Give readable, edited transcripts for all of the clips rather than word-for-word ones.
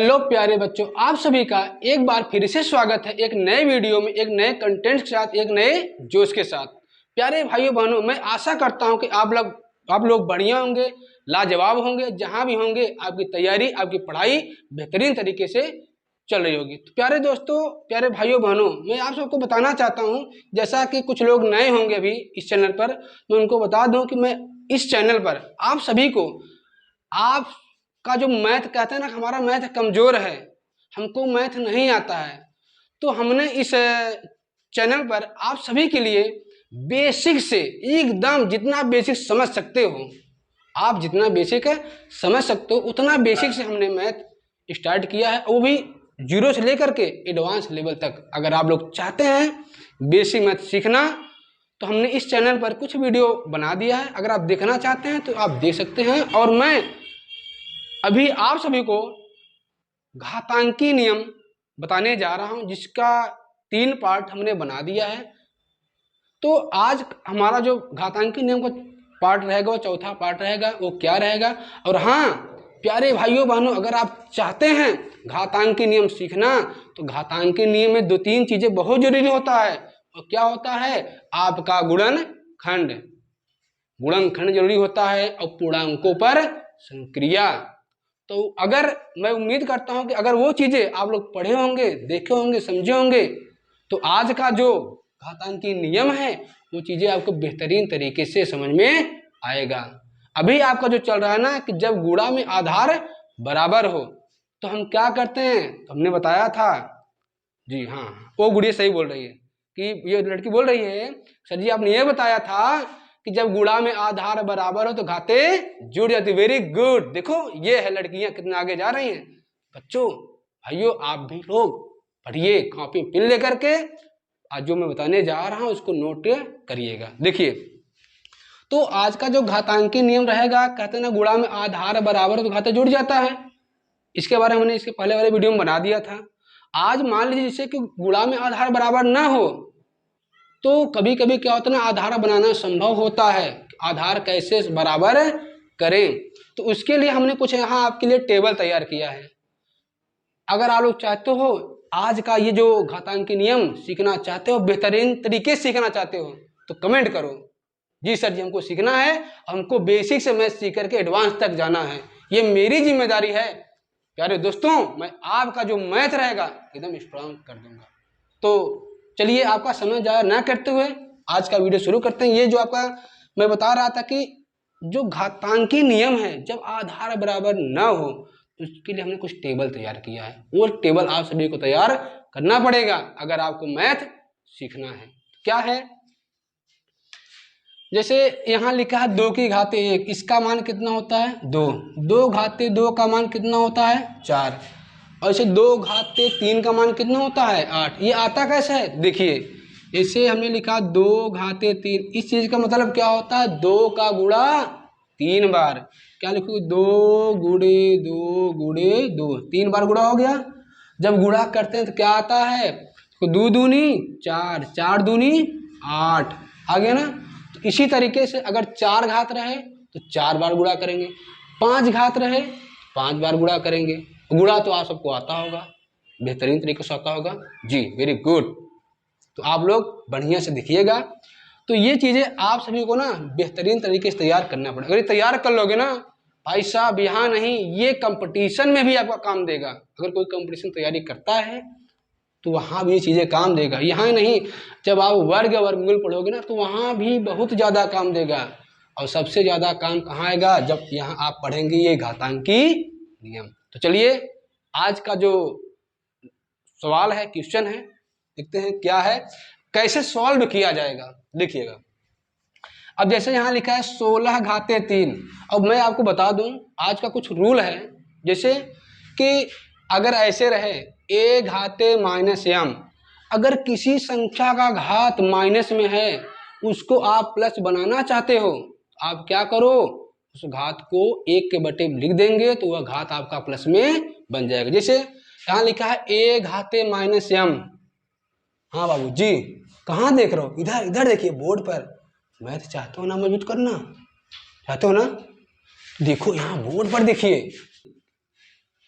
Hello प्यारे बच्चों, आप सभी का एक बार फिर से स्वागत है एक नए वीडियो में, एक नए कंटेंट के साथ, एक नए जोश के साथ। प्यारे भाइयों बहनों, मैं आशा करता हूं कि आप लोग बढ़िया होंगे, लाजवाब होंगे। जहां भी होंगे आपकी तैयारी, आपकी पढ़ाई बेहतरीन तरीके से चल रही होगी। तो प्यारे दोस्तों, प्यारे भाइयों बहनों, मैं आप सबको बताना चाहता हूँ, जैसा कि कुछ लोग नए होंगे अभी इस चैनल पर, मैं उनको बता दूं कि मैं इस चैनल पर आप सभी को, आप का जो मैथ कहते हैं ना, हमारा मैथ कमजोर है, हमको मैथ नहीं आता है, तो हमने इस चैनल पर आप सभी के लिए बेसिक से एकदम जितना बेसिक समझ सकते हो, आप जितना बेसिक समझ सकते हो उतना बेसिक से हमने मैथ स्टार्ट किया है, वो भी जीरो से लेकर के एडवांस लेवल तक। अगर आप लोग चाहते हैं बेसिक मैथ सीखना तो हमने इस चैनल पर कुछ वीडियो बना दिया है, अगर आप देखना चाहते हैं तो आप देख सकते हैं। और मैं अभी आप सभी को घातांकी नियम बताने जा रहा हूं, जिसका 3 पार्ट हमने बना दिया है। तो आज हमारा जो घातांकी नियम का पार्ट रहेगा वो चौथा पार्ट रहेगा। वो क्या रहेगा? और हाँ प्यारे भाइयों बहनों, अगर आप चाहते हैं घातांकी नियम सीखना तो घातांकी नियम में 2-3 चीजें बहुत जरूरी होता है। और क्या होता है? आपका गुणनखंड, गुणनखंड जरूरी होता है, और पूर्णांकों पर संक्रिया। तो अगर मैं उम्मीद करता हूं कि अगर वो चीजें आप लोग पढ़े होंगे, देखे होंगे, समझे होंगे, तो आज का जो घातांकी नियम है वो चीजें आपको बेहतरीन तरीके से समझ में आएगा। अभी आपका जो चल रहा है ना कि जब गुणा में आधार बराबर हो तो हम क्या करते हैं, तो हमने बताया था। जी हाँ, वो गुड़िया सही बोल रही है कि ये लड़की बोल रही है, सर जी आपने ये बताया था कि जब गुणा में आधार बराबर हो तो घाते जुड़ जाती। Very good. देखो ये है, लड़कियां कितना आगे जा रही हैं। बच्चों भाइयों, आप भी लोग पढ़िए, कॉपी पेन लेकर के आज जो मैं बताने जा रहा हूं उसको नोट करिएगा। देखिए, तो आज का जो घातांकी नियम रहेगा, कहते हैं ना गुणा में आधार बराबर हो तो घाते जुड़ जाता है। इसके बारे में हमने इसके पहले वाले वीडियो में बना दिया था। आज मान लीजिए जैसे कि गुणा में आधार बराबर ना हो तो कभी कभी क्या होता है ना, आधार बनाना संभव होता है। आधार कैसे बराबर करें, तो उसके लिए हमने कुछ यहाँ आपके लिए टेबल तैयार किया है। अगर आप लोग चाहते हो आज का ये जो घातांकी नियम सीखना चाहते हो, बेहतरीन तरीके से सीखना चाहते हो, तो कमेंट करो, जी सर जी हमको सीखना है, हमको बेसिक से मैथ सीख करके एडवांस तक जाना है, ये मेरी जिम्मेदारी है। प्यारे दोस्तों, मैं आपका जो मैथ रहेगा एकदम स्ट्रांग कर दूंगा। तो चलिए आपका समय जाया ना करते हुए आज का वीडियो शुरू करते हैं। ये जो आपका मैं बता रहा था कि जो घातांकी नियम है, जब आधार बराबर ना हो तो उसके लिए हमने कुछ टेबल तैयार किया है। वो टेबल आप सभी को तैयार करना पड़ेगा अगर आपको मैथ सीखना है। क्या है? जैसे यहाँ लिखा है 2 की घाते 1, इसका मान कितना होता है? 2। 2 घाते 2 का मान कितना होता है? 4। और इसे 2 घाते 3 का मान कितना होता है? 8। ये आता कैसे है? देखिए, इसे हमने लिखा 2 घाते 3। इस चीज का मतलब क्या होता है? 2 का गुणा 3 बार। क्या लिखोगे? 2 गुणे 2 गुणे 2, 3 बार गुणा हो गया। जब गुणा करते हैं तो क्या आता है? तो 2 दूनी 4, 4 दूनी 8, आ गया ना। तो इसी तरीके से अगर 4 घात रहे तो 4 बार गुणा करेंगे, 5 घात रहे 5 बार गुणा करेंगे। गुणा तो आप सबको आता होगा, बेहतरीन तरीके से आता होगा। जी वेरी गुड। तो आप लोग बढ़िया से देखिएगा। तो ये चीजें आप सभी को ना बेहतरीन तरीके से तैयार करना पड़ेगा। अगर तैयार कर लोगे ना भाई साहब, यहाँ नहीं, ये कंपटीशन में भी आपका काम देगा। अगर कोई कंपटीशन तैयारी करता है तो वहाँ भी ये चीजें काम देगा। यहाँ ही नहीं, जब आप वर्ग वर्गमूल पढ़ोगे ना तो वहाँ भी बहुत ज्यादा काम देगा। और सबसे ज्यादा काम कहाँ आएगा? जब यहाँ आप पढ़ेंगे ये घातांकी नियम। तो चलिए आज का जो सवाल है, क्वेश्चन है, देखते हैं क्या है, कैसे सॉल्व किया जाएगा। देखिएगा, अब जैसे यहाँ लिखा है 16 घाते 3। अब मैं आपको बता दूं आज का कुछ रूल है, जैसे कि अगर ऐसे रहे a घाते -m, अगर किसी संख्या का घात माइनस में है उसको आप प्लस बनाना चाहते हो, आप क्या करो, उस घात को 1 के बटे लिख देंगे तो वह घात आपका प्लस में बन जाएगा। जैसे यहाँ लिखा है a घाते -m। हाँ बाबू जी, कहाँ देख रहे हो? इधर इधर देखिए बोर्ड पर। मैथ चाहते हो ना मजबूत करना, चाहते हो ना? देखो यहाँ बोर्ड पर देखिए,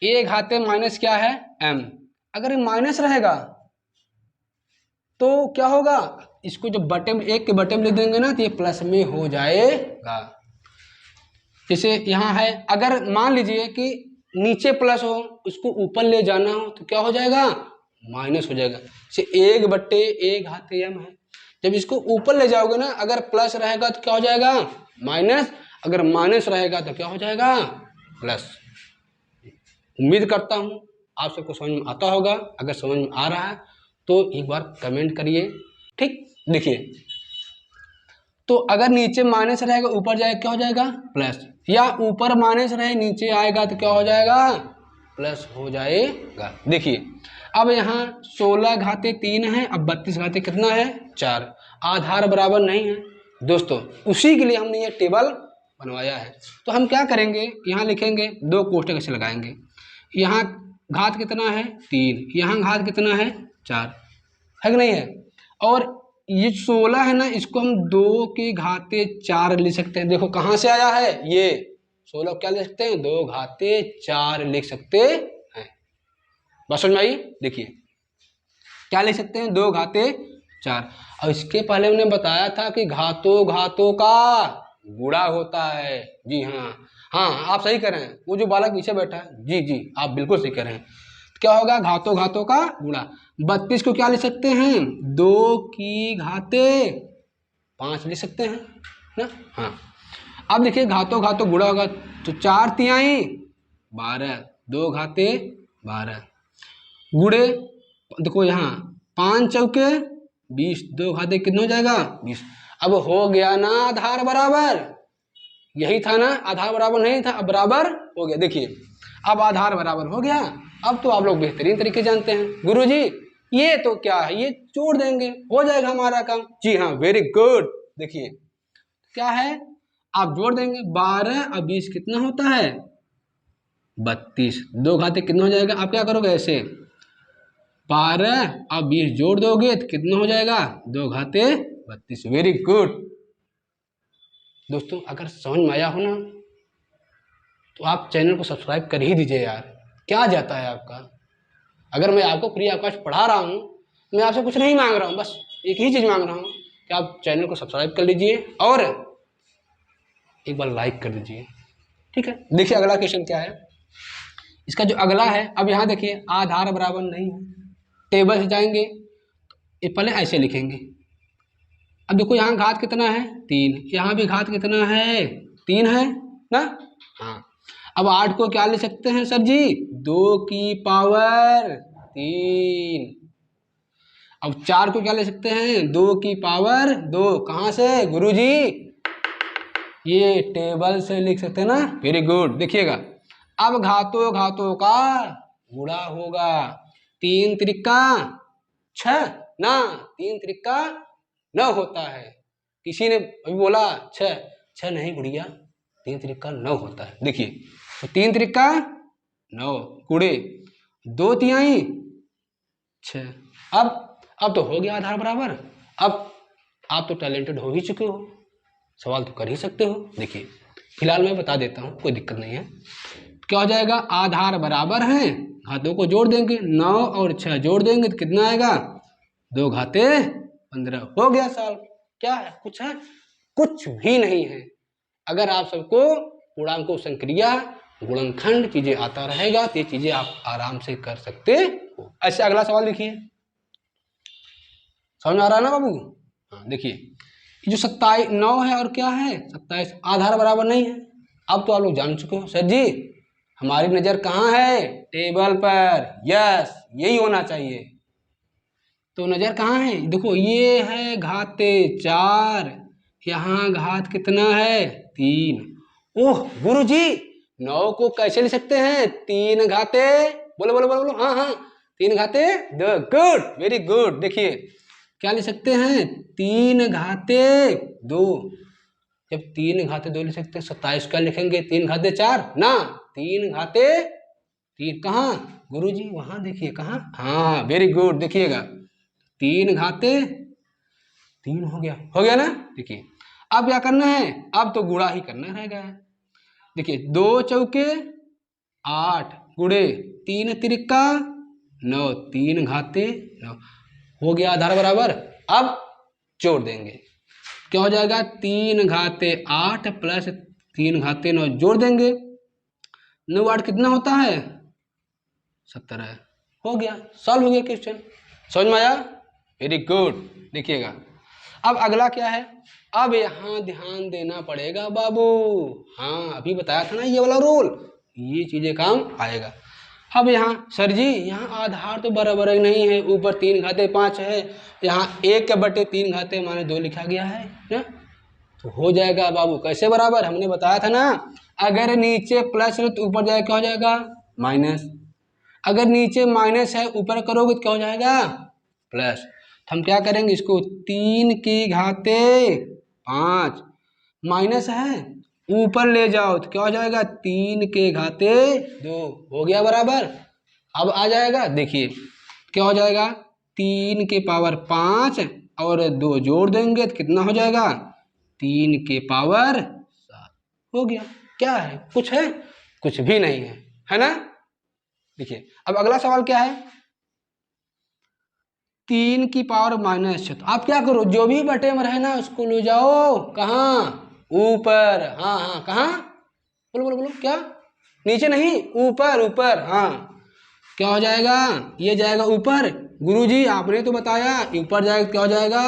ए घाते माइनस क्या है m। अगर ये माइनस रहेगा तो क्या होगा, इसको जो बटे में एक के बटे में लिख देंगे ना तो ये प्लस में हो जाएगा। जैसे यहाँ है, अगर मान लीजिए कि नीचे प्लस हो उसको ऊपर ले जाना हो तो क्या हो जाएगा, माइनस हो जाएगा। जैसे एक बट्टे एक घाते m है, जब इसको ऊपर ले जाओगे ना अगर प्लस रहेगा तो क्या हो जाएगा माइनस, अगर माइनस रहेगा तो क्या हो जाएगा प्लस। उम्मीद करता हूँ आप सबको समझ में आता होगा। अगर समझ में आ रहा है तो एक बार कमेंट करिए। ठीक, देखिए तो अगर नीचे माइनस रहेगा ऊपर जाएगा क्या हो जाएगा प्लस, या ऊपर माइनस रहे नीचे आएगा तो क्या हो जाएगा प्लस हो जाएगा। देखिए अब यहाँ 16 घाते 3 है, अब 32 घाते कितना है 4, आधार बराबर नहीं है दोस्तों, उसी के लिए हमने ये टेबल बनवाया है। तो हम क्या करेंगे, यहाँ लिखेंगे, दो कोष्ठक ऐसे लगाएंगे, यहाँ घात कितना है 3, यहाँ घात कितना है 4, है कि नहीं है। और ये 16 है ना, इसको हम 2 की घाते 4 लिख सकते हैं। देखो कहाँ से आया है, ये 16 क्या लिख सकते हैं 2 घाते 4 लिख सकते हैं। बात समझ में आई। देखिए क्या लिख सकते हैं 2 घाते 4। और इसके पहले हमने बताया था कि घातों घातों का गुणा होता है। जी हाँ, हाँ आप सही कह रहे हैं, वो जो बालक पीछे बैठा है, जी जी आप बिल्कुल सही कह रहे हैं। क्या होगा घातों घातों का गुणा। 32 को क्या लिख सकते हैं 2 की घाते 5 लिख सकते हैं ना। हाँ अब देखिए घातों घातों गुणा होगा तो 4 तिहाई 12, 2 घाते 12 गुणे, देखो यहाँ 5 चौके 20, 2 घाते कितना हो जाएगा 20। अब हो गया ना आधार बराबर, यही था ना आधार बराबर नहीं था, अब बराबर हो गया। देखिए अब आधार बराबर हो गया। अब तो आप लोग बेहतरीन तरीके जानते हैं गुरुजी, ये तो क्या है, ये जोड़ देंगे हो जाएगा हमारा काम। जी हाँ वेरी गुड। देखिए क्या है, आप जोड़ देंगे 12 और 20 कितना होता है 32, 2 घाते कितना हो जाएगा, आप क्या करोगे ऐसे 12 और 20 जोड़ दोगे तो कितना हो जाएगा 2 घाते 32। वेरी गुड दोस्तों, अगर समझ में आया हो ना तो आप चैनल को सब्सक्राइब कर ही दीजिए यार, क्या जाता है आपका। अगर मैं आपको फ्री ऑफ कॉस्ट पढ़ा रहा हूँ, मैं आपसे कुछ नहीं मांग रहा हूँ, बस एक ही चीज़ मांग रहा हूँ कि आप चैनल को सब्सक्राइब कर लीजिए और एक बार लाइक कर दीजिए। ठीक है, देखिए अगला क्वेश्चन क्या है, इसका जो अगला है, अब यहाँ देखिए आधार बराबर नहीं है, टेबल से जाएंगे, ये पहले ऐसे लिखेंगे। अब देखो यहाँ घात कितना है 3, यहाँ भी घात कितना है 3 है ना। हाँ अब 8 को क्या ले सकते हैं सर जी 2 की पावर 3। अब 4 को क्या ले सकते हैं 2 की पावर 2, कहाँ से गुरुजी, ये टेबल से लिख सकते हैं ना। Very good. देखिएगा अब घातों घातों का गुणा होगा, 3 त्रिका 6 ना, 3 त्रिका 9 होता है। किसी ने अभी बोला 6 नहीं गुड़िया, 3 त्रिका 9 होता है। देखिए तो 3 त्रिका 9 गुणे 2 तिहाई 6। अब तो हो गया आधार बराबर। अब आप तो टैलेंटेड हो ही चुके हो, सवाल तो कर ही सकते हो। देखिए फिलहाल मैं बता देता हूँ, कोई दिक्कत नहीं है। क्या हो जाएगा आधार बराबर है, घातों को जोड़ देंगे 9 और 6 जोड़ देंगे तो कितना आएगा 2 घाते 15। हो गया सवाल। क्या है, कुछ है, कुछ भी नहीं है। अगर आप सबको पूर्णांकों संक्रिया गुणनखंड चीजें आता रहेगा तो ये चीजें आप आराम से कर सकते हो। ऐसे अगला सवाल देखिए, समझ में आ रहा है ना बाबू। हाँ देखिए जो 27 9 है और क्या है 27, आधार बराबर नहीं है। अब तो आप लोग जान चुके हो सर जी हमारी नजर कहाँ है टेबल पर, यस यही होना चाहिए। तो नजर कहाँ है, देखो ये है घाते 4, यहाँ घात कितना है 3। ओह गुरुजी 9 को कैसे लिख सकते हैं 3 घाते, बोलो बोलो बोलो बोलो, हाँ हाँ 3 घाते 2। Good very good. देखिए क्या लिख सकते हैं 3 घाते 2। जब 3 घाते 2 लिख सकते हैं 27 क्या लिखेंगे 3 घाते 4 ना, 3 घाते 3 कहाँ गुरुजी, वहां देखिए कहाँ, हाँ वेरी गुड। देखिएगा 3 घाते 3 हो गया ना। देखिए अब क्या करना है, अब तो गुणा ही करना रहेगा। देखिए 2 चौके 8, गुणे 3 तिरिका 9, 3 घाते 9 हो गया आधार बराबर। अब जोड़ देंगे, क्या हो जाएगा 3 घाते 8 प्लस 3 घाते 9 जोड़ देंगे, 9 8 कितना होता है 17। हो गया, सॉल्व हो गया क्वेश्चन। समझ में आया? Very good. देखिएगा अब अगला क्या है, अब यहाँ ध्यान देना पड़ेगा बाबू। हाँ अभी बताया था ना ये वाला रूल, ये चीजें काम आएगा। अब यहाँ सर जी यहाँ आधार तो बराबर नहीं है, ऊपर 3 घाते 5 है, यहाँ 1/3 घाते माने 2 लिखा गया है ना, तो हो जाएगा बाबू कैसे बराबर। हमने बताया था ना, अगर नीचे प्लस है तो ऊपर जाए क्या हो जाएगा माइनस, अगर नीचे माइनस है ऊपर करोगे तो क्या हो जाएगा प्लस। तो हम क्या करेंगे, इसको 3 की घाते 5 माइनस है ऊपर ले जाओ तो क्या हो जाएगा 3 के घाते 2 हो गया बराबर। अब आ जाएगा, देखिए क्या हो जाएगा 3 के पावर 5 और 2 जोड़ देंगे तो कितना हो जाएगा 3 के पावर 7 हो गया। क्या है, कुछ है? कुछ भी नहीं है, है ना। देखिए अब अगला सवाल क्या है, 3 की पावर -6। तो आप क्या करो, जो भी बटे में रहे ना उसको ले जाओ कहाँ ऊपर। हाँ हाँ कहाँ, बोलो बोलो बोलो, क्या नीचे नहीं ऊपर, ऊपर। हाँ क्या हो जाएगा, ये जाएगा ऊपर। गुरुजी आपने तो बताया ऊपर जाएगा क्या हो जाएगा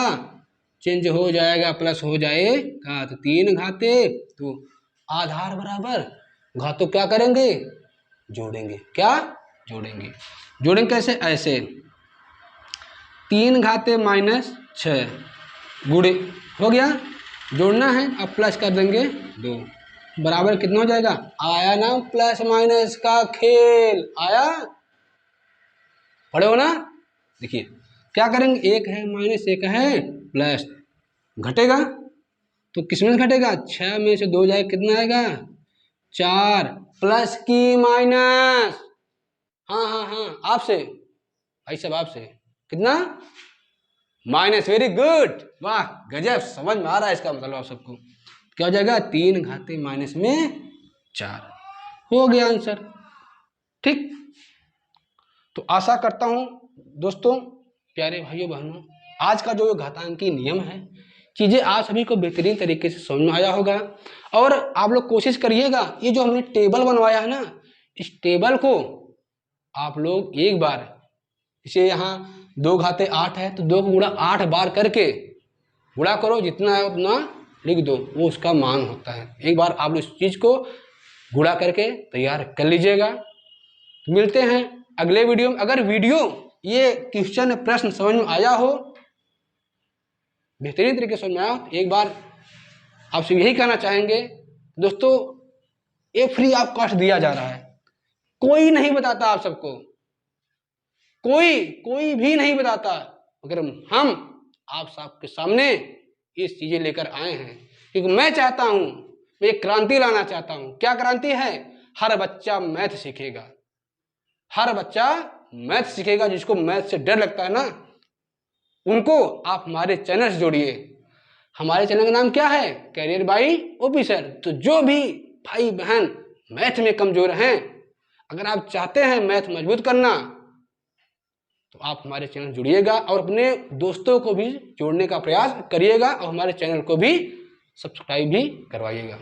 चेंज हो जाएगा, प्लस हो जाएगा। तो 3 घाते तो आधार बराबर घातों क्या करेंगे जोड़ेंगे, क्या जोड़ेंगे। जोड़ेंगे कैसे, ऐसे 3 घाते -6 गुणे हो गया, जोड़ना है अब प्लस कर देंगे 2 बराबर कितना हो जाएगा। आया ना प्लस माइनस का खेल, आया, पढ़े हो ना। देखिए क्या करेंगे, एक है माइनस एक है प्लस, घटेगा तो किसमें से घटेगा 6 में से 2 जाए कितना आएगा 4 प्लस की माइनस। हाँ हाँ हाँ आपसे भाई साहब, आपसे कितना माइनस। वेरी गुड, वाह गजब, समझ में आ रहा है इसका मतलब आप सबको। क्या हो जाएगा 3 घाते माइनस में 4 हो गया आंसर। ठीक, तो आशा करता हूं दोस्तों, प्यारे भाइयों बहनों, आज का जो घातांकी नियम है चीज़ें आप सभी को बेहतरीन तरीके से समझ में आया होगा। और आप लोग कोशिश करिएगा, ये जो हमने टेबल बनवाया है ना, इस टेबल को आप लोग एक बार, इसे यहाँ 2 घाते 8 है तो 2 को गुणा 8 बार करके गुणा करो, जितना है उतना लिख दो, वो उसका मान होता है। एक बार आप लोग इस चीज़ को गुणा करके तैयार कर लीजिएगा। मिलते हैं अगले वीडियो में। अगर वीडियो ये क्वेश्चन प्रश्न समझ में आया हो, बेहतरीन तरीके से समझ में आया हो, एक बार आपसे यही कहना चाहेंगे दोस्तों, ये फ्री ऑफ कॉस्ट दिया जा रहा है, कोई नहीं बताता आप सबको, कोई भी नहीं बताता, मगर हम आप सबके सामने ये चीजें लेकर आए हैं, क्योंकि मैं चाहता हूं, मैं एक क्रांति लाना चाहता हूं। क्या क्रांति है, हर बच्चा मैथ सीखेगा, हर बच्चा मैथ सीखेगा। जिसको मैथ से डर लगता है ना, उनको आप हमारे चैनल से जोड़िए। हमारे चैनल का नाम क्या है, कैरियर बाय ऑफिसर। तो जो भी भाई बहन मैथ में कमजोर हैं, अगर आप चाहते हैं मैथ मजबूत करना, तो आप हमारे चैनल जुड़िएगा और अपने दोस्तों को भी जोड़ने का प्रयास करिएगा और हमारे चैनल को भी सब्सक्राइब भी करवाइएगा।